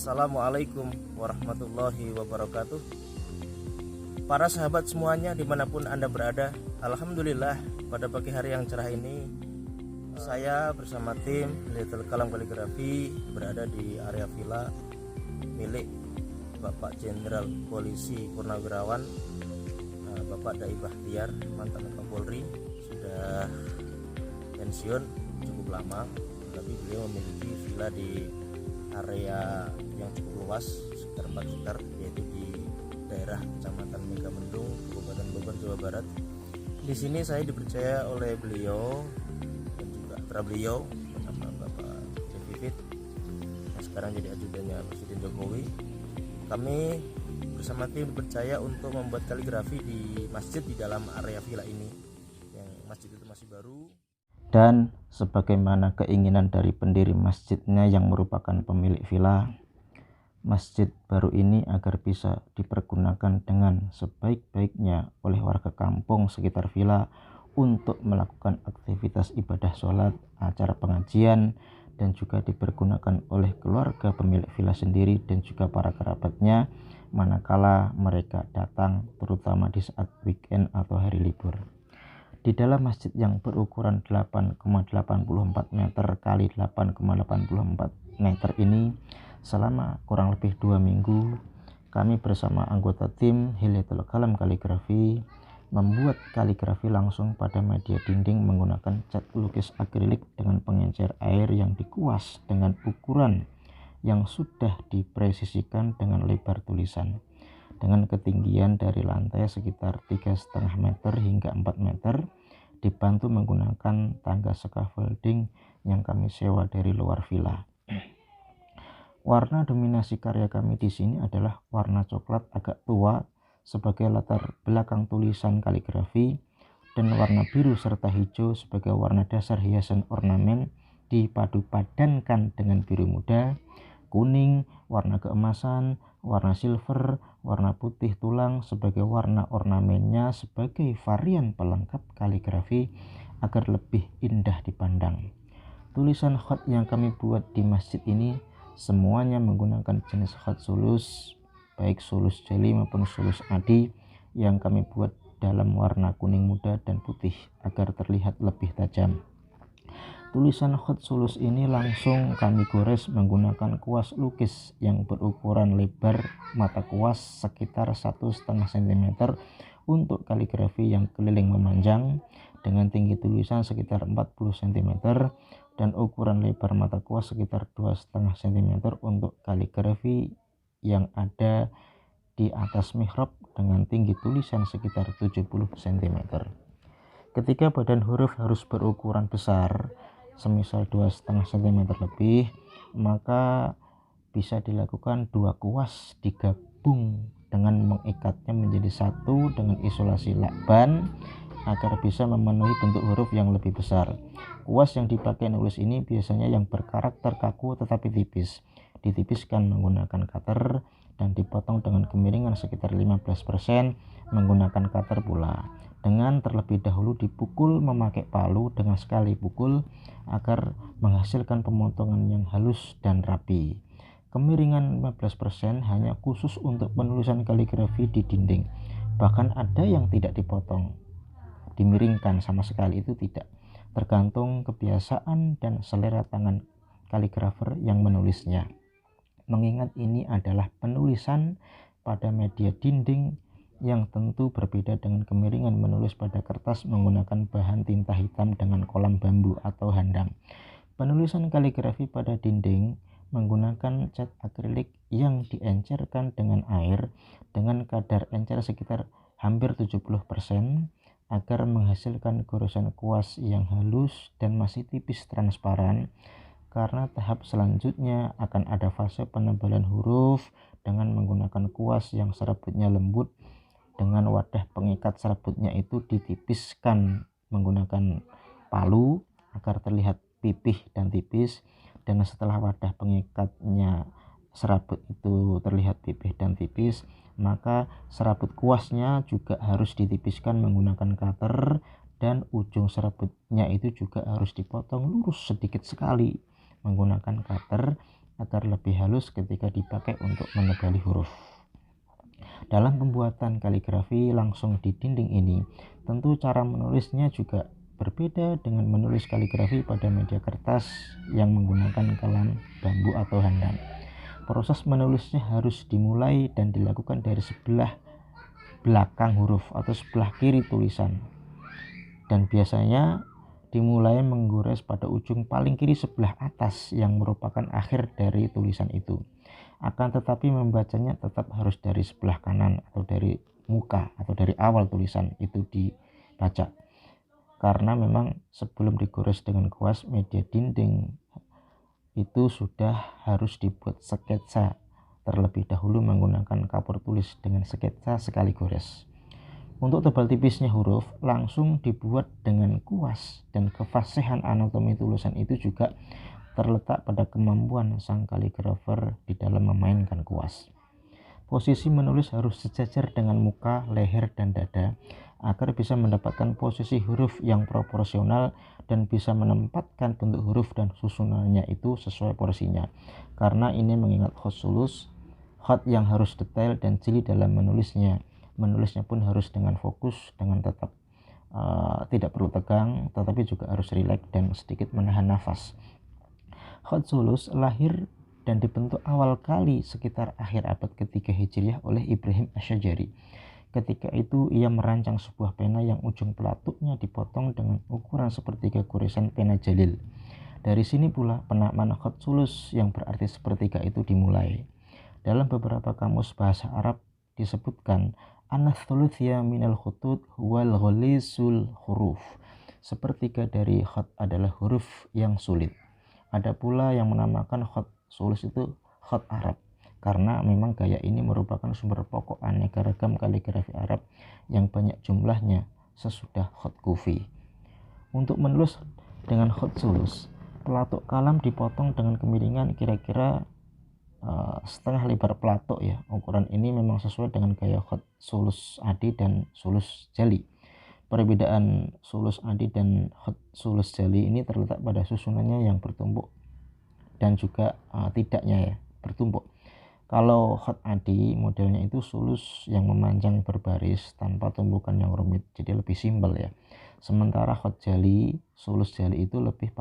Assalamualaikum warahmatullahi wabarakatuh. Para sahabat semuanya dimanapun Anda berada, Alhamdulillah pada pagi hari yang cerah ini saya bersama tim Little Kalam Kaligrafi berada di area villa milik Bapak Jenderal Polisi Purnawirawan Bapak Dai Bahtiar, mantan Kapolri, sudah pensiun cukup lama, tapi beliau memiliki villa di area yang cukup luas sekitar 4 hektar, yaitu di daerah Kecamatan Megamendung, Kabupaten Bogor, Jawa Barat. Di sini saya dipercaya oleh beliau dan juga putra beliau bernama Bapak Vivit yang sekarang jadi ajudannya Presiden Jokowi. Kami bersama tim dipercaya untuk membuat kaligrafi di masjid di dalam area villa ini, yang masjid itu masih baru. Dan sebagaimana keinginan dari pendiri masjidnya yang merupakan pemilik villa, masjid baru ini agar bisa dipergunakan dengan sebaik-baiknya oleh warga kampung sekitar villa untuk melakukan aktivitas ibadah sholat, acara pengajian, dan juga dipergunakan oleh keluarga pemilik villa sendiri dan juga para kerabatnya manakala mereka datang, terutama di saat weekend atau hari libur. Di dalam masjid yang berukuran 8,84 meter kali 8,84 meter ini, selama kurang lebih 2 minggu, kami bersama anggota tim Hilatul Kalam Kaligrafi membuat kaligrafi langsung pada media dinding menggunakan cat lukis akrilik dengan pengencer air yang dikuas dengan ukuran yang sudah dipresisikan dengan lebar tulisan, dengan ketinggian dari lantai sekitar 3,5 meter hingga 4 meter, dibantu menggunakan tangga scaffolding yang kami sewa dari luar villa. Warna dominasi karya kami di sini adalah warna coklat agak tua sebagai latar belakang tulisan kaligrafi, dan warna biru serta hijau sebagai warna dasar hiasan ornamen dipadu padankan dengan biru muda, kuning, warna keemasan, warna silver, warna putih tulang sebagai warna ornamennya sebagai varian pelengkap kaligrafi agar lebih indah dipandang. Tulisan khat yang kami buat di masjid ini semuanya menggunakan jenis khat sulus, baik sulus jeli maupun sulus adi, yang kami buat dalam warna kuning muda dan putih agar terlihat lebih tajam. Tulisan khat sulus ini langsung kami gores menggunakan kuas lukis yang berukuran lebar mata kuas sekitar 1,5 cm untuk kaligrafi yang keliling memanjang, dengan tinggi tulisan sekitar 40 cm dan ukuran lebar mata kuas sekitar 2,5 cm untuk kaligrafi yang ada di atas mihrab dengan tinggi tulisan sekitar 70 cm. Ketika badan huruf harus berukuran besar, semisal 2,5 cm lebih, maka bisa dilakukan 2 kuas digabung dengan mengikatnya menjadi satu dengan isolasi lakban agar bisa memenuhi bentuk huruf yang lebih besar. Kuas yang dipakai nulis ini biasanya yang berkarakter kaku tetapi tipis, ditipiskan menggunakan cutter dan dipotong dengan kemiringan sekitar 15% menggunakan cutter pula, dengan terlebih dahulu dipukul memakai palu dengan sekali pukul agar menghasilkan pemotongan yang halus dan rapi. Kemiringan 15% hanya khusus untuk penulisan kaligrafi di dinding, bahkan ada yang tidak dipotong, dimiringkan sama sekali, itu tidak, tergantung kebiasaan dan selera tangan kaligrafer yang menulisnya. Mengingat ini adalah penulisan pada media dinding yang tentu berbeda dengan kemiringan menulis pada kertas menggunakan bahan tinta hitam dengan kolam bambu atau handang. Penulisan kaligrafi pada dinding menggunakan cat akrilik yang diencerkan dengan air dengan kadar encer sekitar hampir 70% agar menghasilkan goresan kuas yang halus dan masih tipis transparan, karena tahap selanjutnya akan ada fase penebalan huruf dengan menggunakan kuas yang serabutnya lembut, dengan wadah pengikat serabutnya itu ditipiskan menggunakan palu agar terlihat pipih dan tipis, dan setelah wadah pengikatnya serabut itu terlihat pipih dan tipis, maka serabut kuasnya juga harus ditipiskan menggunakan cutter, dan ujung serabutnya itu juga harus dipotong lurus sedikit sekali menggunakan cutter agar lebih halus ketika dipakai untuk menebali huruf. Dalam pembuatan kaligrafi langsung di dinding ini, tentu cara menulisnya juga berbeda dengan menulis kaligrafi pada media kertas yang menggunakan kalam bambu atau handang. Proses menulisnya harus dimulai dan dilakukan dari sebelah belakang huruf atau sebelah kiri tulisan, dan biasanya dimulai menggores pada ujung paling kiri sebelah atas yang merupakan akhir dari tulisan itu. Akan tetapi membacanya tetap harus dari sebelah kanan atau dari muka atau dari awal tulisan itu dibaca, karena memang sebelum digores dengan kuas, media dinding itu sudah harus dibuat sketsa terlebih dahulu menggunakan kapur tulis dengan sketsa sekali gores. Untuk tebal tipisnya huruf langsung dibuat dengan kuas, dan kefasihan anatomi tulisan itu juga terletak pada kemampuan sang kaligrafer di dalam memainkan kuas. Posisi menulis harus sejajar dengan muka, leher, dan dada agar bisa mendapatkan posisi huruf yang proporsional dan bisa menempatkan bentuk huruf dan susunannya itu sesuai porsinya. Karena ini mengingat khot sulus, khot yang harus detail dan jeli dalam menulisnya. Menulisnya pun harus dengan fokus, dengan tetap tidak perlu tegang, tetapi juga harus rileks dan sedikit menahan nafas. Khot sulus lahir dan dibentuk awal kali sekitar akhir abad ketiga Hijriah oleh Ibrahim Asy-Syajari. Ketika itu ia merancang sebuah pena yang ujung pelatuknya dipotong dengan ukuran sepertiga goresan pena jalil. Dari sini pula penamaan khot sulus yang berarti sepertiga itu dimulai. Dalam beberapa kamus bahasa Arab disebutkan An-thuluthya minal khutut wal ghalisul huruf. Sepertiga dari khot adalah huruf yang sulit. Ada pula yang menamakan khot sulus itu khot Arab, karena memang gaya ini merupakan sumber pokok aneka ragam kaligrafi Arab yang banyak jumlahnya sesudah khot kufi. Untuk menulis dengan khot sulus, pelatuk kalam dipotong dengan kemiringan kira-kira setengah lebar pelatuk ya. Ukuran ini memang sesuai dengan gaya khot sulus adi dan sulus jali. Perbedaan sulus adi dan khot sulus jali ini terletak pada susunannya yang bertumpuk dan juga tidaknya ya bertumpuk. Kalau khot adi modelnya itu sulus yang memanjang berbaris tanpa tumpukan yang rumit, jadi lebih simpel ya. Sementara khot jali, sulus jali itu lebih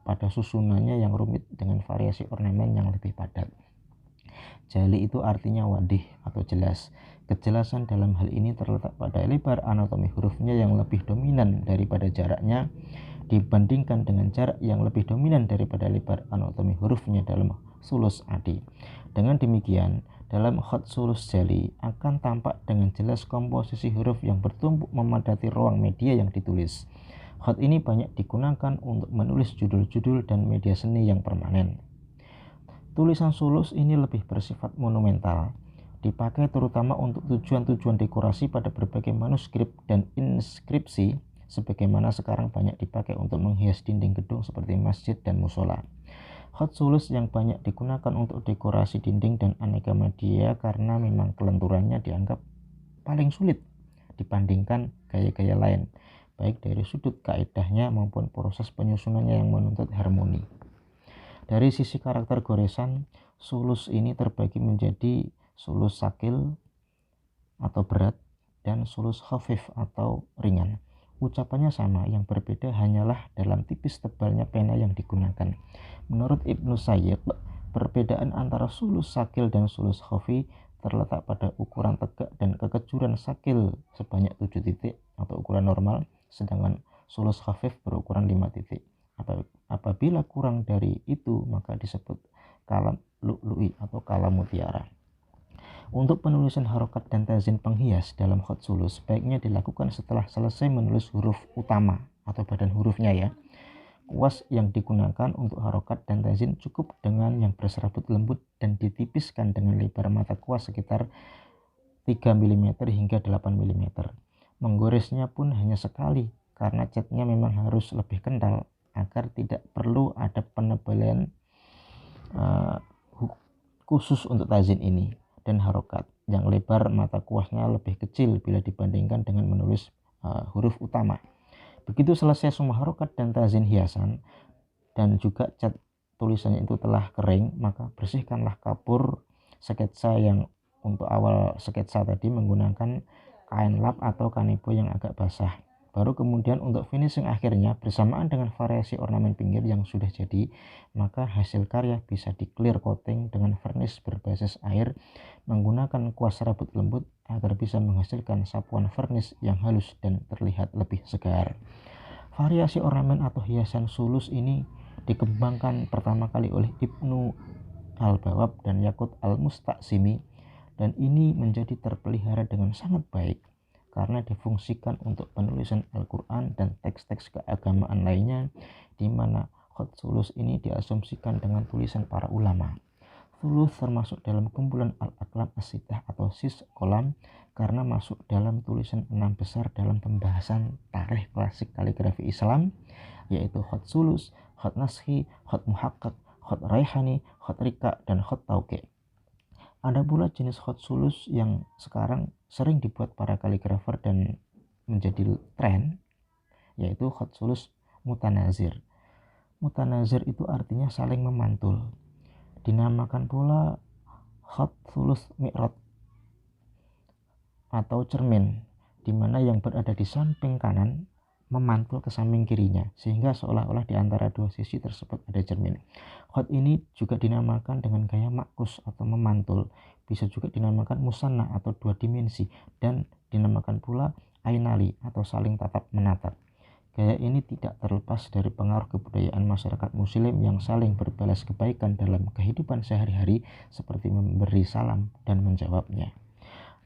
pada susunannya yang rumit dengan variasi ornamen yang lebih padat. Jali itu artinya wadih atau jelas. Kejelasan dalam hal ini terletak pada lebar anatomi hurufnya yang lebih dominan daripada jaraknya dibandingkan dengan jarak yang lebih dominan daripada lebar anatomi hurufnya dalam sulus adi. Dengan demikian, dalam khot sulus jali akan tampak dengan jelas komposisi huruf yang bertumpuk memadati ruang media yang ditulis. Khot ini banyak digunakan untuk menulis judul-judul dan media seni yang permanen. Tulisan sulus ini lebih bersifat monumental, dipakai terutama untuk tujuan-tujuan dekorasi pada berbagai manuskrip dan inskripsi, sebagaimana sekarang banyak dipakai untuk menghias dinding gedung seperti masjid dan musola. Khot sulus yang banyak digunakan untuk dekorasi dinding dan aneka media karena memang kelenturannya dianggap paling sulit dibandingkan gaya-gaya lain, baik dari sudut kaedahnya maupun proses penyusunannya yang menuntut harmoni. Dari sisi karakter goresan, sulus ini terbagi menjadi sulus sakil atau berat dan sulus khafif atau ringan. Ucapannya sama, yang berbeda hanyalah dalam tipis tebalnya pena yang digunakan. Menurut Ibnu Sayyid, perbedaan antara sulus sakil dan sulus khafif terletak pada ukuran tegak dan kekejuran sakil sebanyak 7 titik atau ukuran normal, sedangkan sulus khafif berukuran 5 titik. Apabila kurang dari itu maka disebut kalam lu'lu'i atau kalam mutiara. Untuk penulisan harokat dan tazin penghias dalam khot sulus sebaiknya dilakukan setelah selesai menulis huruf utama atau badan hurufnya ya. Kuas yang digunakan untuk harokat dan tazin cukup dengan yang berserabut lembut dan ditipiskan dengan lebar mata kuas sekitar 3 mm hingga 8 mm. Menggoresnya pun hanya sekali karena catnya memang harus lebih kental agar tidak perlu ada penebalan khusus untuk tazin ini. Dan harokat yang lebar mata kuasnya lebih kecil bila dibandingkan dengan menulis huruf utama. Begitu selesai semua harokat dan tazin hiasan dan juga cat tulisannya itu telah kering, maka bersihkanlah kapur sketsa yang untuk awal sketsa tadi menggunakan kain lap atau kanebo yang agak basah. Baru kemudian untuk finishing akhirnya bersamaan dengan variasi ornamen pinggir yang sudah jadi, maka hasil karya bisa di clear coating dengan varnish berbasis air menggunakan kuas rambut lembut agar bisa menghasilkan sapuan varnish yang halus dan terlihat lebih segar. Variasi ornamen atau hiasan sulus ini dikembangkan pertama kali oleh Ibnu Al-Bawab dan Yakut Al-Mustaqsimi, dan ini menjadi terpelihara dengan sangat baik karena difungsikan untuk penulisan Al-Quran dan teks-teks keagamaan lainnya, di mana khat sulus ini diasumsikan dengan tulisan para ulama. Sulus termasuk dalam kumpulan Al-Aqlam As-Sittah atau sis kolam karena masuk dalam tulisan 6 besar dalam pembahasan tarikh klasik kaligrafi Islam, yaitu khat sulus, khat naskhi, khat muhaqqaq, khat raihani, khat rika, dan khat tauqi'. Ada pula jenis khat sulus yang sekarang sering dibuat para kaligrafer dan menjadi tren, yaitu khat sulus mutanazir. Mutanazir itu artinya saling memantul. Dinamakan pula khat sulus mi'rad atau cermin, di mana yang berada di samping kanan memantul ke samping kirinya, sehingga seolah-olah di antara dua sisi tersebut ada cermin. Khat ini juga dinamakan dengan gaya makus atau memantul, bisa juga dinamakan musanna atau dua dimensi, dan dinamakan pula ainali atau saling tatap menatap. Gaya ini tidak terlepas dari pengaruh kebudayaan masyarakat muslim yang saling berbalas kebaikan dalam kehidupan sehari-hari, seperti memberi salam dan menjawabnya.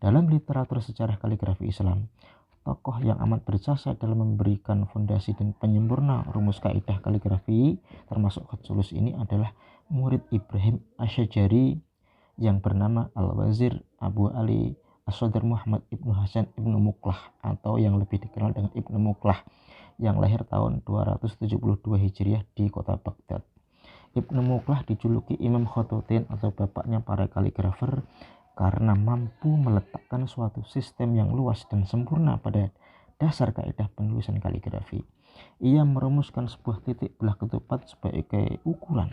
Dalam literatur sejarah kaligrafi Islam, tokoh yang amat berjasa dalam memberikan fondasi dan penyempurna rumus kaidah kaligrafi termasuk khat sulus ini adalah murid Ibrahim Asy-Syajari yang bernama Al-Wazir Abu Ali As-Sodar Muhammad Ibnu Hasan Ibnu Muqlah, atau yang lebih dikenal dengan Ibnu Muqlah, yang lahir tahun 272 Hijriah di kota Baghdad. Ibnu Muqlah dijuluki Imam Khatutin atau bapaknya para kaligrafer karena mampu meletakkan suatu sistem yang luas dan sempurna pada dasar kaidah penulisan kaligrafi. Ia merumuskan sebuah titik belah ketupat sebagai ukuran,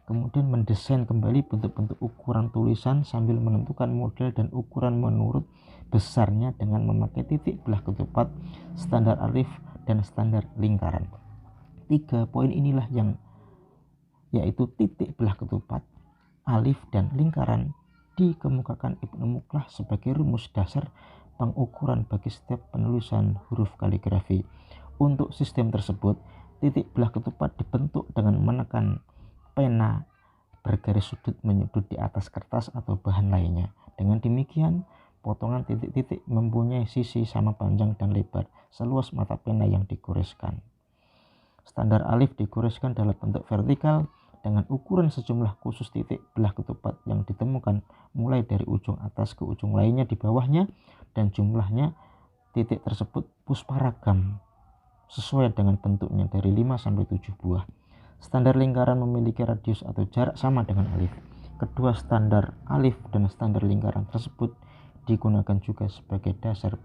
kemudian mendesain kembali bentuk-bentuk ukuran tulisan sambil menentukan model dan ukuran menurut besarnya dengan memakai titik belah ketupat, standar alif, dan standar lingkaran. 3 poin inilah yang yaitu titik belah ketupat, alif, dan lingkaran dikemukakan Ibnu Muqlah sebagai rumus dasar pengukuran bagi setiap penulisan huruf kaligrafi. Untuk sistem tersebut, titik belah ketupat dibentuk dengan menekan pena bergaris sudut menyudut di atas kertas atau bahan lainnya. Dengan demikian, potongan titik-titik mempunyai sisi sama panjang dan lebar seluas mata pena yang digoreskan. Standar alif digoreskan dalam bentuk vertikal dengan ukuran sejumlah khusus titik belah ketupat yang ditemukan mulai dari ujung atas ke ujung lainnya di bawahnya, dan jumlahnya titik tersebut pusparagam sesuai dengan bentuknya dari 5 sampai 7 buah. Standar lingkaran memiliki radius atau jarak sama dengan alif. Kedua standar alif dan standar lingkaran tersebut digunakan juga sebagai dasar